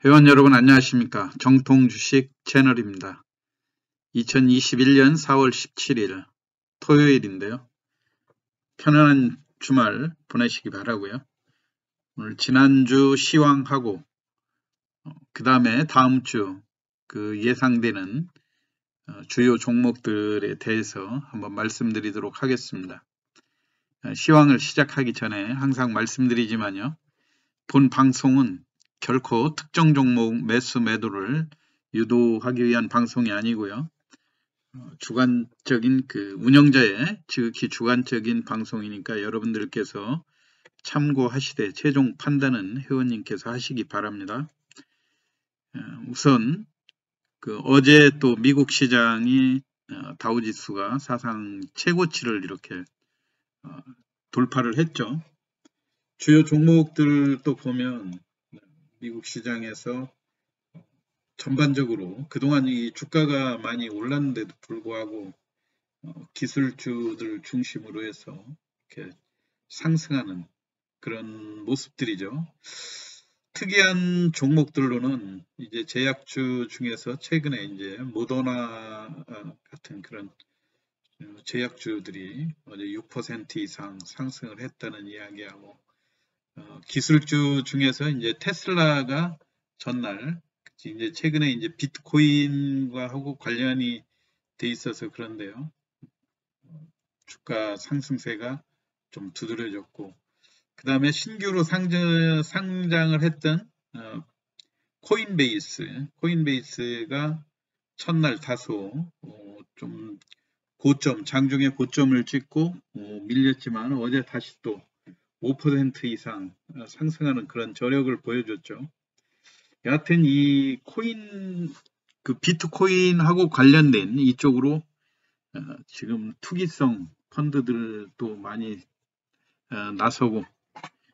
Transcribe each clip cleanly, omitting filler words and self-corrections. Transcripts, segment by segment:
회원 여러분 안녕하십니까? 정통주식 채널입니다. 2021년 4월 17일 토요일인데요. 편안한 주말 보내시기 바라고요. 오늘 지난주 시황하고 그 다음에 다음 주 그 예상되는 주요 종목들에 대해서 한번 말씀드리도록 하겠습니다. 시황을 시작하기 전에 항상 말씀드리지만요. 본 방송은 결코 특정 종목 매수 매도를 유도하기 위한 방송이 아니고요. 주관적인 운영자의 지극히 주관적인 방송이니까 여러분들께서 참고하시되 최종 판단은 회원님께서 하시기 바랍니다. 우선 어제 또 미국 시장이 다우지수가 사상 최고치를 이렇게 돌파를 했죠. 주요 종목들도 보면 미국 시장에서 전반적으로 그동안 이 주가가 많이 올랐는데도 불구하고 기술주들 중심으로 해서 이렇게 상승하는 그런 모습들이죠. 특이한 종목들로는 이제 제약주 중에서 최근에 이제 모더나 같은 그런 제약주들이 어제 6% 이상 상승을 했다는 이야기하고, 기술주 중에서 이제 테슬라가 전날 이제 최근에 이제 비트코인과 하고 관련이 돼 있어서 그런데요. 주가 상승세가 좀 두드러졌고, 그 다음에 신규로 상장을 했던 코인베이스가 첫날 다소 좀 고점, 장중에 고점을 찍고 밀렸지만 어제 다시 또 5% 이상 상승하는 그런 저력을 보여줬죠. 여하튼 이 비트코인하고 관련된 이쪽으로 지금 투기성 펀드들도 많이 나서고,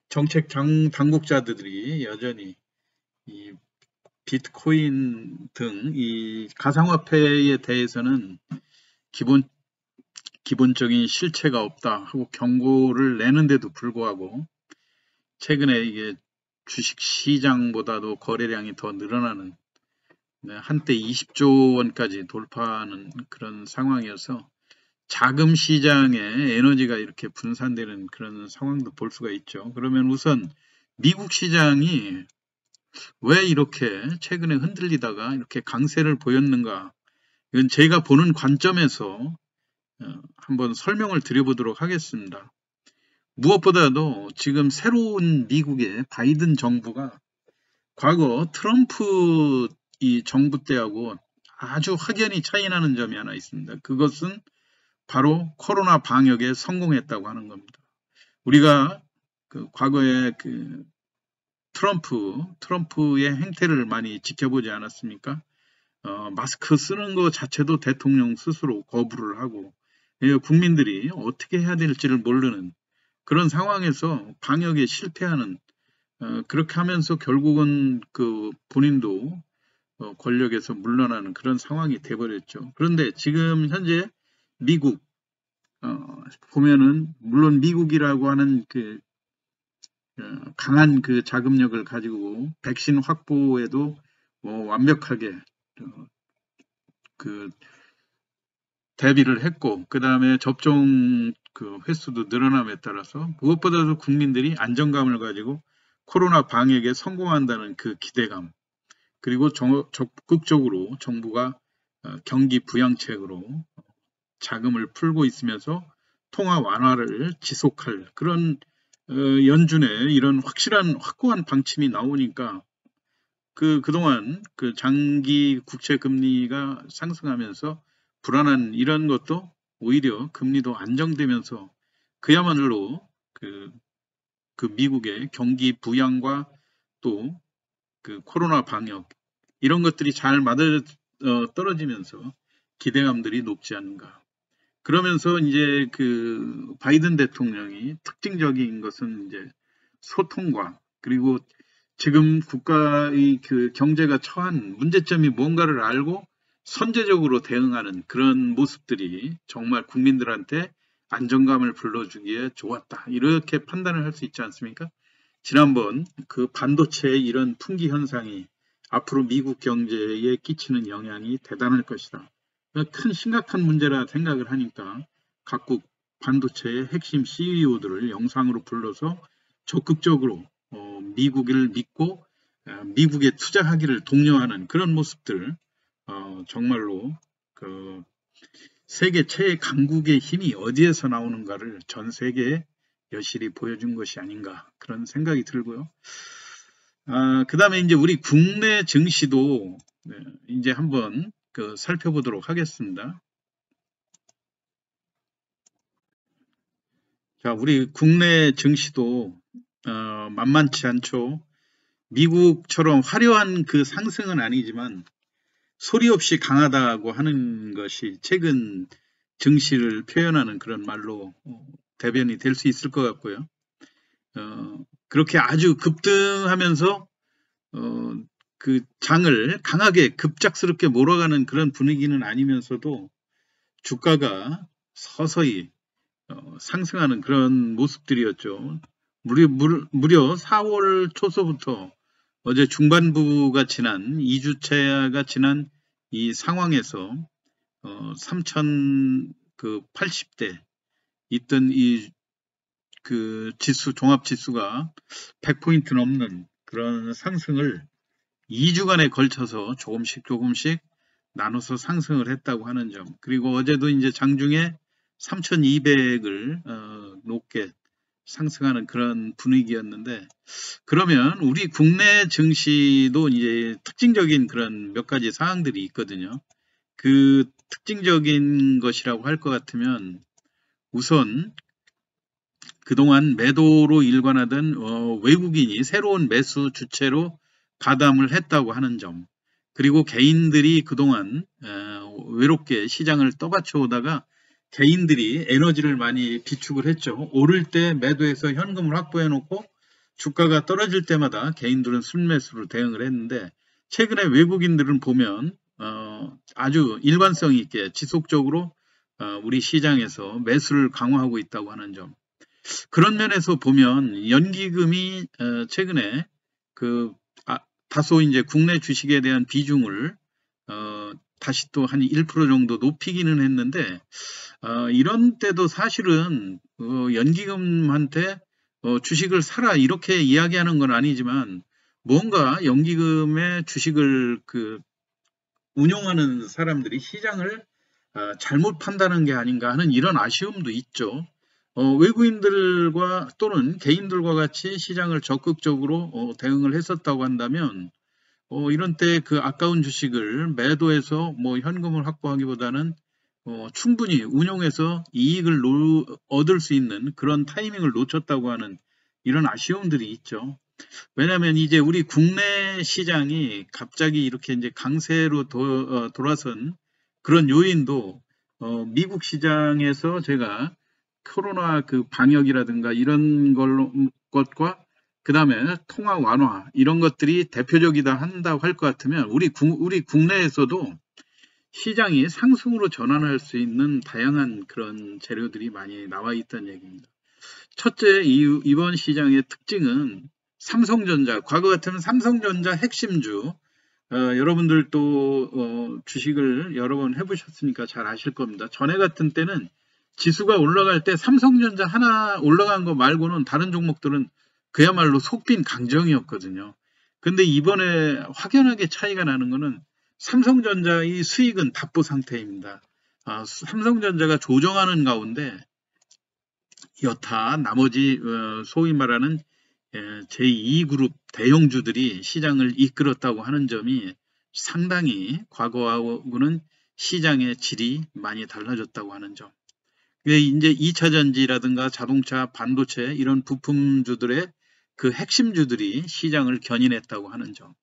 정책 당국자들이 여전히 이 비트코인 등 이 가상화폐에 대해서는 기본적인 실체가 없다 하고 경고를 내는데도 불구하고 최근에 이게 주식 시장보다도 거래량이 더 늘어나는, 한때 20조 원까지 돌파하는 그런 상황이어서 자금 시장에 에너지가 이렇게 분산되는 그런 상황도 볼 수가 있죠. 그러면 우선 미국 시장이 왜 이렇게 최근에 흔들리다가 이렇게 강세를 보였는가, 이건 제가 보는 관점에서 한번 설명을 드려보도록 하겠습니다. 무엇보다도 지금 새로운 미국의 바이든 정부가 과거 트럼프 이 정부 때하고 아주 확연히 차이 나는 점이 하나 있습니다. 그것은 바로 코로나 방역에 성공했다고 하는 겁니다. 우리가 과거에 트럼프의 행태를 많이 지켜보지 않았습니까? 마스크 쓰는 것 자체도 대통령 스스로 거부를 하고, 국민들이 어떻게 해야 될지를 모르는 그런 상황에서 방역에 실패하는, 그렇게 하면서 결국은 본인도 권력에서 물러나는 그런 상황이 돼버렸죠. 그런데 지금 현재 미국 보면은 물론 미국이라고 하는 강한 자금력을 가지고 백신 확보에도 완벽하게 대비를 했고, 그 다음에 접종 횟수도 늘어남에 따라서 무엇보다도 국민들이 안정감을 가지고 코로나 방역에 성공한다는 그 기대감, 그리고 적극적으로 정부가 경기 부양책으로 자금을 풀고 있으면서 통화 완화를 지속할 그런 연준의 이런 확고한 방침이 나오니까 그동안 장기 국채 금리가 상승하면서 불안한 이런 것도 오히려 금리도 안정되면서 그야말로 미국의 경기 부양과 또 코로나 방역 이런 것들이 잘 떨어지면서 기대감들이 높지 않은가. 그러면서 이제 바이든 대통령이 특징적인 것은 이제 소통과, 그리고 지금 국가의 경제가 처한 문제점이 뭔가를 알고 선제적으로 대응하는 그런 모습들이 정말 국민들한테 안정감을 불러주기에 좋았다, 이렇게 판단을 할 수 있지 않습니까? 지난번 반도체의 이런 풍기 현상이 앞으로 미국 경제에 끼치는 영향이 대단할 것이다. 큰 심각한 문제라 생각을 하니까 각국 반도체의 핵심 CEO들을 영상으로 불러서 적극적으로 미국을 믿고 미국에 투자하기를 독려하는 그런 모습들, 정말로 그 세계 최강국의 힘이 어디에서 나오는가를 전 세계에 여실히 보여준 것이 아닌가 그런 생각이 들고요. 그 다음에 이제 우리 국내 증시도 이제 한번 살펴보도록 하겠습니다. 자, 우리 국내 증시도 만만치 않죠. 미국처럼 화려한 그 상승은 아니지만 소리 없이 강하다고 하는 것이 최근 증시를 표현하는 그런 말로 대변이 될 수 있을 것 같고요. 그렇게 아주 급등하면서 그 장을 강하게 급작스럽게 몰아가는 그런 분위기는 아니면서도 주가가 서서히 상승하는 그런 모습들이었죠. 무려 4월 초서부터 어제 중반부가 지난 2주차가 지난 이 상황에서 3080대 있던 이 그 지수 종합 지수가 100포인트 넘는 그런 상승을 2주간에 걸쳐서 조금씩 나눠서 상승을 했다고 하는 점. 그리고 어제도 이제 장중에 3200을 높게 상승하는 그런 분위기였는데, 그러면 우리 국내 증시도 이제 특징적인 그런 몇 가지 사항들이 있거든요. 그 특징적인 것이라고 할 것 같으면 우선 그동안 매도로 일관하던 외국인이 새로운 매수 주체로 가담을 했다고 하는 점, 그리고 개인들이 그동안 외롭게 시장을 떠받쳐 오다가 개인들이 에너지를 많이 비축을 했죠. 오를 때 매도해서 현금을 확보해 놓고 주가가 떨어질 때마다 개인들은 순매수로 대응을 했는데, 최근에 외국인들은 보면 아주 일관성 있게 지속적으로 우리 시장에서 매수를 강화하고 있다고 하는 점. 그런 면에서 보면 연기금이 최근에 다소 이제 국내 주식에 대한 비중을 다시 또 한 1% 정도 높이기는 했는데, 이런 때도 사실은 연기금한테 주식을 사라 이렇게 이야기하는 건 아니지만, 뭔가 연기금의 주식을 운용하는 사람들이 시장을 잘못 판단한 게 아닌가 하는 이런 아쉬움도 있죠. 외국인들과 또는 개인들과 같이 시장을 적극적으로 대응을 했었다고 한다면, 이런 때 그 아까운 주식을 매도해서 뭐 현금을 확보하기보다는 충분히 운용해서 이익을 얻을 수 있는 그런 타이밍을 놓쳤다고 하는 이런 아쉬움들이 있죠. 왜냐하면 이제 우리 국내 시장이 갑자기 이렇게 이제 강세로 돌아선 그런 요인도 미국 시장에서 제가 코로나 그 방역이라든가 이런 것과 그 다음에 통화 완화 이런 것들이 대표적이다 한다고 할 것 같으면 우리 국내에서도 시장이 상승으로 전환할 수 있는 다양한 그런 재료들이 많이 나와 있다는 얘기입니다. 첫째, 이번 시장의 특징은 삼성전자, 과거 같으면 삼성전자 핵심주, 여러분들도 주식을 여러 번 해보셨으니까 잘 아실 겁니다. 전에 같은 때는 지수가 올라갈 때 삼성전자 하나 올라간 거 말고는 다른 종목들은 그야말로 속빈 강정이었거든요. 근데 이번에 확연하게 차이가 나는 거는 삼성전자의 수익은 답보 상태입니다. 삼성전자가 조정하는 가운데 여타 나머지 소위 말하는 제2그룹 대형주들이 시장을 이끌었다고 하는 점이 상당히 과거하고는 시장의 질이 많이 달라졌다고 하는 점. 이제 2차 전지라든가 자동차, 반도체 이런 부품주들의 그 핵심주들이 시장을 견인했다고 하는 점.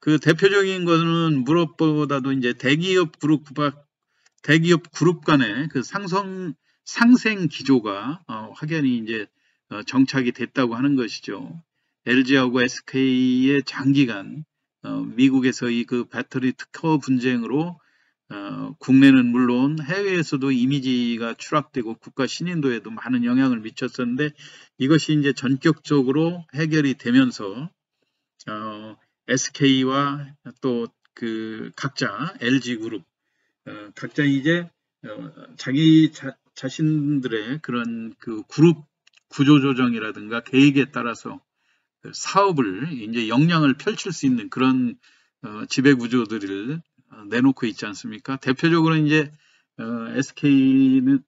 그 대표적인 거는 무엇보다도 이제 대기업 그룹 간의 그 상생 기조가 확연히 이제 정착이 됐다고 하는 것이죠. LG하고 SK의 장기간 미국에서의 그 배터리 특허 분쟁으로 국내는 물론 해외에서도 이미지가 추락되고 국가 신인도에도 많은 영향을 미쳤었는데, 이것이 이제 전격적으로 해결이 되면서 SK와 또 그 각자 LG그룹 각자 이제 자기 자신들의 그런 그 그룹 구조조정이라든가 계획에 따라서 사업을 이제 역량을 펼칠 수 있는 그런 지배 구조들을 내놓고 있지 않습니까? 대표적으로 이제 SK는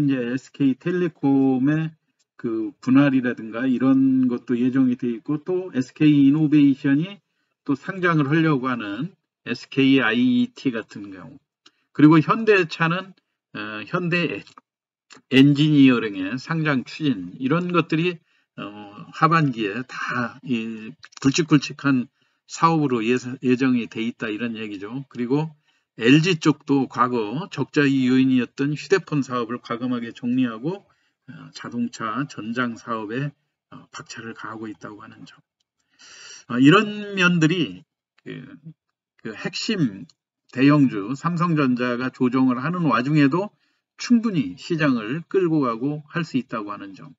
이제 SK텔레콤의 그 분할이라든가 이런 것도 예정이 되어 있고 또 SK이노베이션이 또 상장을 하려고 하는 SKIT 같은 경우 그리고 현대차는 현대 엔지니어링의 상장 추진 이런 것들이 하반기에 다 굵직굵직한 사업으로 예정이 돼 있다 이런 얘기죠. 그리고 LG 쪽도 과거 적자의 요인이었던 휴대폰 사업을 과감하게 정리하고 자동차 전장 사업에 박차를 가하고 있다고 하는 점. 이런 면들이 그 핵심 대형주 삼성전자가 조정을 하는 와중에도 충분히 시장을 끌고 가고 할 수 있다고 하는 점.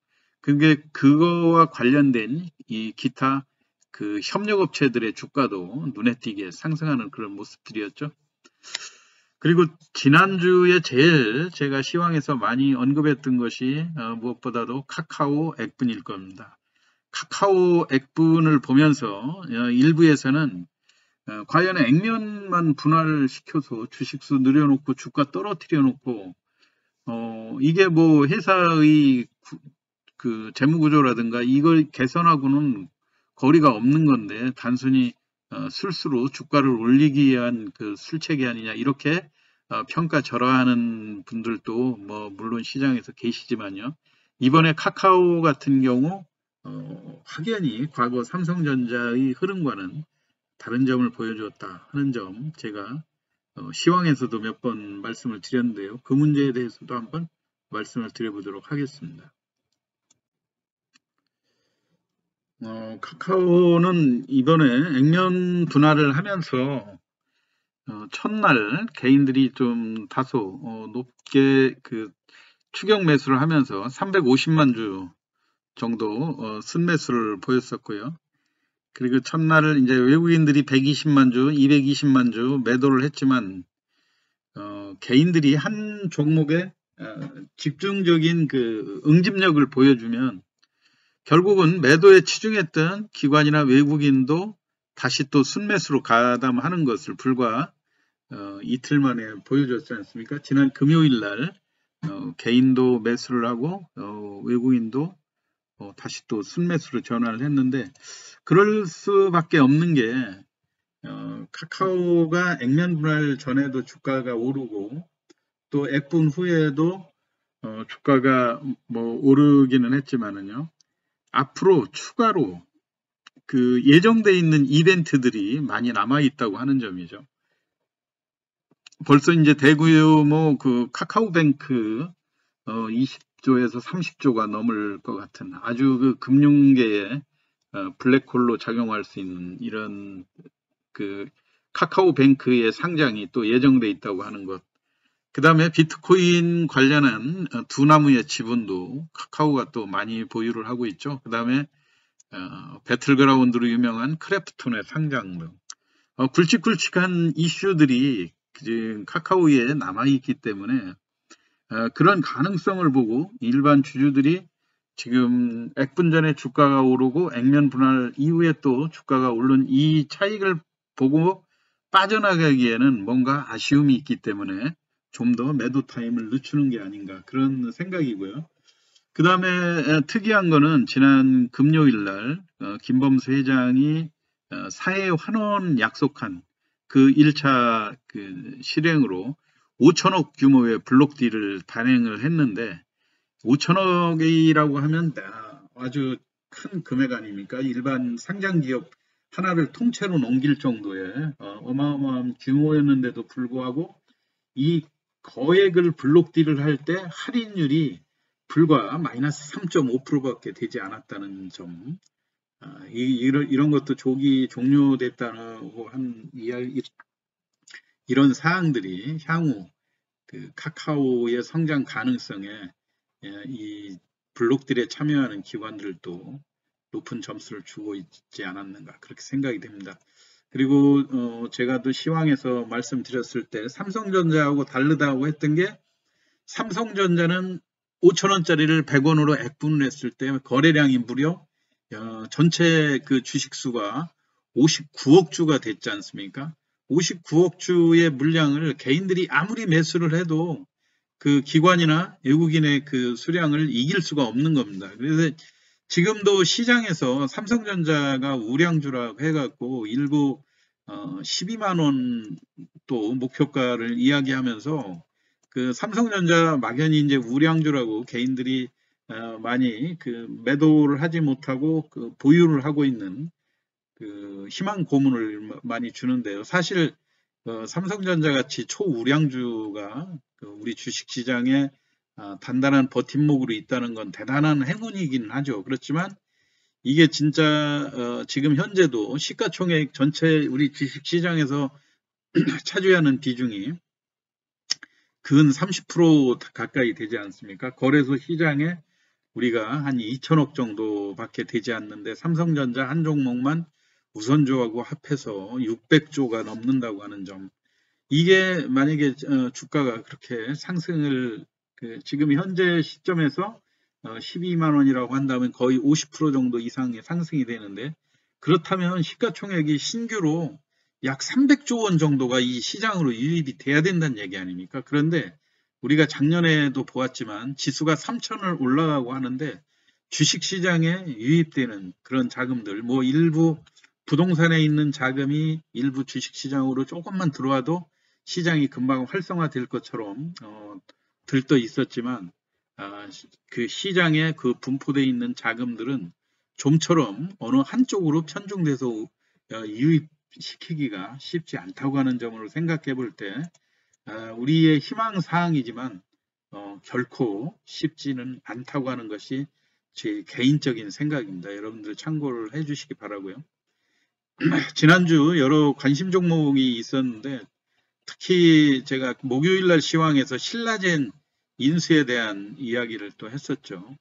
그거와 관련된 이 기타 그 협력업체들의 주가도 눈에 띄게 상승하는 그런 모습들이었죠. 그리고 지난주에 제일 제가 시황에서 많이 언급했던 것이 무엇보다도 카카오 액분일 겁니다. 카카오 액분을 보면서 일부에서는 과연 액면만 분할시켜서 주식수 늘려놓고 주가 떨어뜨려 놓고 이게 뭐 회사의 그 재무구조라든가 이걸 개선하고는 거리가 없는 건데 단순히 술수로 주가를 올리기 위한 그 술책이 아니냐 이렇게 평가절하하는 분들도 뭐 물론 시장에서 계시지만요. 이번에 카카오 같은 경우 확연히 과거 삼성전자의 흐름과는 다른 점을 보여주었다 하는 점 제가 시황에서도 몇 번 말씀을 드렸는데요. 그 문제에 대해서도 한번 말씀을 드려보도록 하겠습니다. 카카오는 이번에 액면 분할을 하면서 첫날 개인들이 좀 다소 높게 그 추격 매수를 하면서 350만 주 정도 순매수를 보였었고요. 그리고 첫날을 이제 외국인들이 120만 주, 220만 주 매도를 했지만 개인들이 한 종목에 집중적인 그 응집력을 보여주면 결국은 매도에 치중했던 기관이나 외국인도 다시 또 순매수로 가담하는 것을 불과 이틀 만에 보여줬지 않습니까? 지난 금요일 날 개인도 매수를 하고 외국인도 다시 또 순매수로 전환을 했는데 그럴 수밖에 없는 게 카카오가 액면 분할 전에도 주가가 오르고 또 액분 후에도 주가가 뭐 오르기는 했지만은요. 앞으로 추가로 그 예정돼 있는 이벤트들이 많이 남아 있다고 하는 점이죠. 벌써 이제 대규모 그 카카오뱅크 20조에서 30조가 넘을 것 같은 아주 그 금융계에 블랙홀로 작용할 수 있는 이런 그 카카오뱅크의 상장이 또 예정돼 있다고 하는 것. 그 다음에 비트코인 관련한 두 나무의 지분도 카카오가 또 많이 보유를 하고 있죠. 그 다음에 배틀그라운드로 유명한 크래프톤의 상장 등 굵직굵직한 이슈들이 지금 카카오에 남아있기 때문에 그런 가능성을 보고 일반 주주들이 지금 액분 전에 주가가 오르고 액면 분할 이후에 또 주가가 오른 이 차익을 보고 빠져나가기에는 뭔가 아쉬움이 있기 때문에 좀 더 매도 타임을 늦추는 게 아닌가 그런 생각이고요. 그 다음에 특이한 거는 지난 금요일 날 김범수 회장이 사회 환원 약속한 그 1차 그 실행으로 5천억 규모의 블록딜을 단행을 했는데 5천억이라고 하면 아주 큰 금액 아닙니까? 일반 상장 기업 하나를 통째로 넘길 정도의 어마어마한 규모였는데도 불구하고 이 거액을 블록딜을 할 때 할인율이 불과 마이너스 3.5%밖에 되지 않았다는 점. 이런 것도 조기 종료됐다고 한 이런 사항들이 향후 그 카카오의 성장 가능성에 이 블록딜에 참여하는 기관들도 높은 점수를 주고 있지 않았는가 그렇게 생각이 됩니다. 그리고 제가 또 시황에서 말씀드렸을 때 삼성전자하고 다르다고 했던 게 삼성전자는 5,000원짜리를 100원으로 액분을 했을 때 거래량이 무려 전체 그 주식수가 59억 주가 됐지 않습니까? 59억 주의 물량을 개인들이 아무리 매수를 해도 그 기관이나 외국인의 그 수량을 이길 수가 없는 겁니다. 그래서 지금도 시장에서 삼성전자가 우량주라고 해갖고 일부 12만 원 또 목표가를 이야기하면서 그 삼성전자 막연히 이제 우량주라고 개인들이 많이 그 매도를 하지 못하고 그 보유를 하고 있는 그 희망 고문을 많이 주는데요. 사실 삼성전자 같이 초우량주가 그 우리 주식시장에 단단한 버팀목으로 있다는 건 대단한 행운이긴 하죠. 그렇지만 이게 진짜 지금 현재도 시가총액 전체 우리 주식시장에서 차지하는 비중이 근 30% 가까이 되지 않습니까? 거래소 시장에 우리가 한 2천억 정도밖에 되지 않는데 삼성전자 한 종목만 우선조하고 합해서 600조가 넘는다고 하는 점. 이게 만약에 주가가 그렇게 상승을 지금 현재 시점에서 12만 원이라고 한다면 거의 50% 정도 이상의 상승이 되는데 그렇다면 시가총액이 신규로 약 300조 원 정도가 이 시장으로 유입이 돼야 된다는 얘기 아닙니까? 그런데 우리가 작년에도 보았지만 지수가 3,000을 올라가고 하는데 주식시장에 유입되는 그런 자금들, 뭐 일부 부동산에 있는 자금이 일부 주식시장으로 조금만 들어와도 시장이 금방 활성화될 것처럼 들떠 있었지만 그 시장에 그 분포되어 있는 자금들은 좀처럼 어느 한쪽으로 편중돼서 유입시키기가 쉽지 않다고 하는 점으로 생각해 볼 때 우리의 희망사항이지만 결코 쉽지는 않다고 하는 것이 제 개인적인 생각입니다. 여러분들 참고를 해 주시기 바라고요. 지난주 여러 관심 종목이 있었는데 특히 제가 목요일날 시황에서 신라젠 인수에 대한 이야기를 또 했었죠.